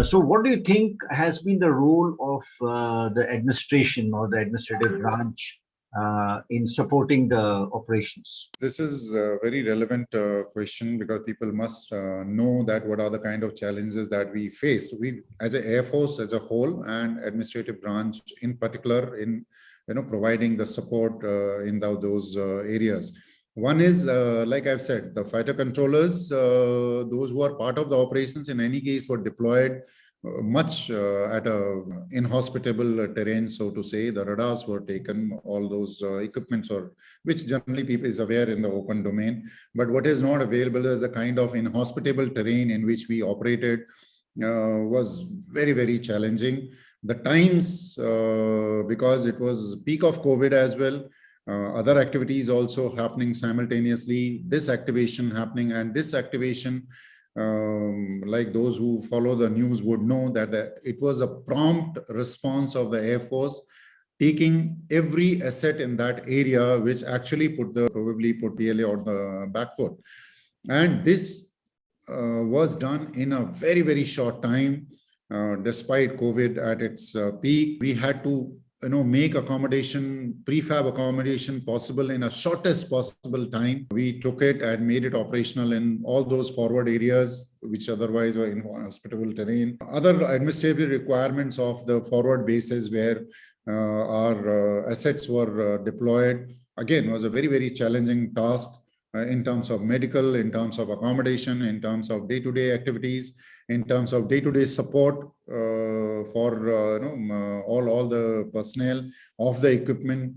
So what do you think has been the role of the administration or the administrative branch in supporting the operations? This is a very relevant question because people must know that what are the kind of challenges that we faced. We, as a Air Force as a whole, and administrative branch in particular, in providing the support in those areas. One is, like I've said, the fighter controllers, those who are part of the operations in any case were deployed much at a inhospitable terrain, so to say. The radars were taken, all those equipments, or which generally people is aware in the open domain. But what is not available is the kind of inhospitable terrain in which we operated was very, very challenging. The times, because it was peak of COVID as well, other activities also happening simultaneously, this activation happening, and this activation, like those who follow the news would know that it was a prompt response of the Air Force, taking every asset in that area, which actually probably put PLA on the back foot. And this was done in a very, very short time. Despite COVID at its peak, we had to make accommodation, prefab accommodation possible in a shortest possible time. We took it and made it operational in all those forward areas, which otherwise were inhospitable terrain. Other administrative requirements of the forward bases where our assets were deployed, again, was a very, very challenging task in terms of medical, in terms of accommodation, in terms of day-to-day activities, in terms of day-to-day support for all the personnel of the equipment,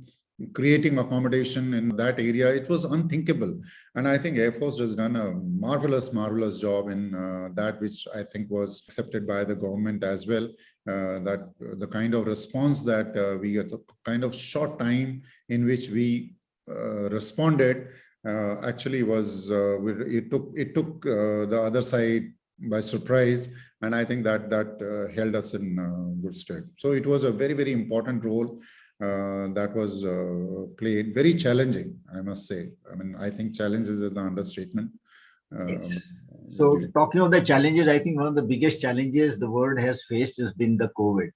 creating accommodation in that area. It was unthinkable. And I think Air Force has done a marvelous, marvelous job in that, which I think was accepted by the government as well, that the kind of response that we got, the kind of short time in which we responded, actually was, it took the other side by surprise, and I think that held us in good stead. So it was a very, very important role that was played. Very challenging, I must say. I mean, I think challenges is the understatement. So talking of the challenges, I think one of the biggest challenges the world has faced has been the COVID.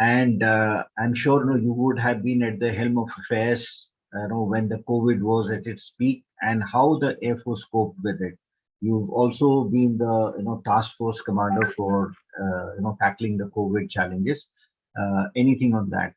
And I'm sure you would have been at the helm of affairs when the COVID was at its peak, and how the Air Force coped with it. You've also been the task force commander for tackling the COVID challenges. Anything on that?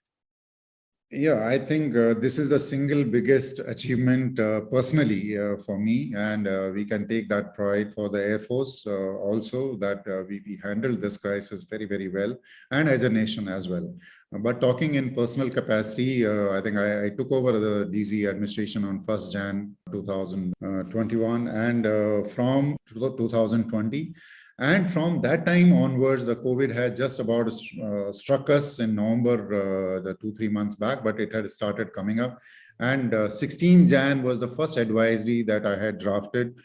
Yeah, I think this is the single biggest achievement personally for me, and we can take that pride for the Air Force also, that we handled this crisis very, very well, and as a nation as well. But talking in personal capacity, I think I took over the DZ administration on 1st Jan 2021, and from 2020. And from that time onwards, the COVID had just about struck us in November, 2-3 months back, but it had started coming up. And 16 Jan was the first advisory that I had drafted,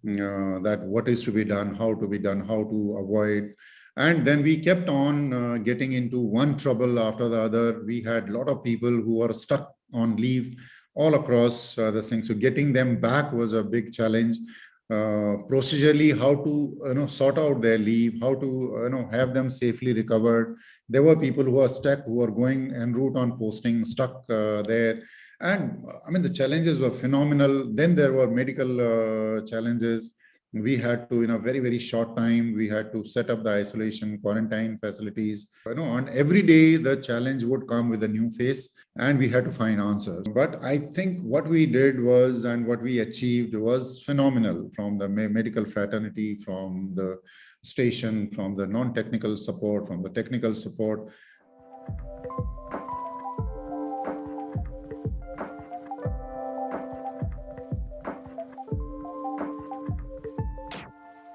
that what is to be done, how to be done, how to avoid. And then we kept on getting into one trouble after the other. We had a lot of people who were stuck on leave all across the thing. So getting them back was a big challenge. Procedurally, how to sort out their leave, how to have them safely recovered. There were people who are stuck, who are going en route on posting, stuck there. And I mean, the challenges were phenomenal. Then there were medical challenges. We had to, in a very, very short time, we had to set up the isolation quarantine facilities. On every day, the challenge would come with a new face, and we had to find answers. But I think what we did was, and what we achieved was phenomenal, from the medical fraternity, from the station, from the non-technical support, from the technical support.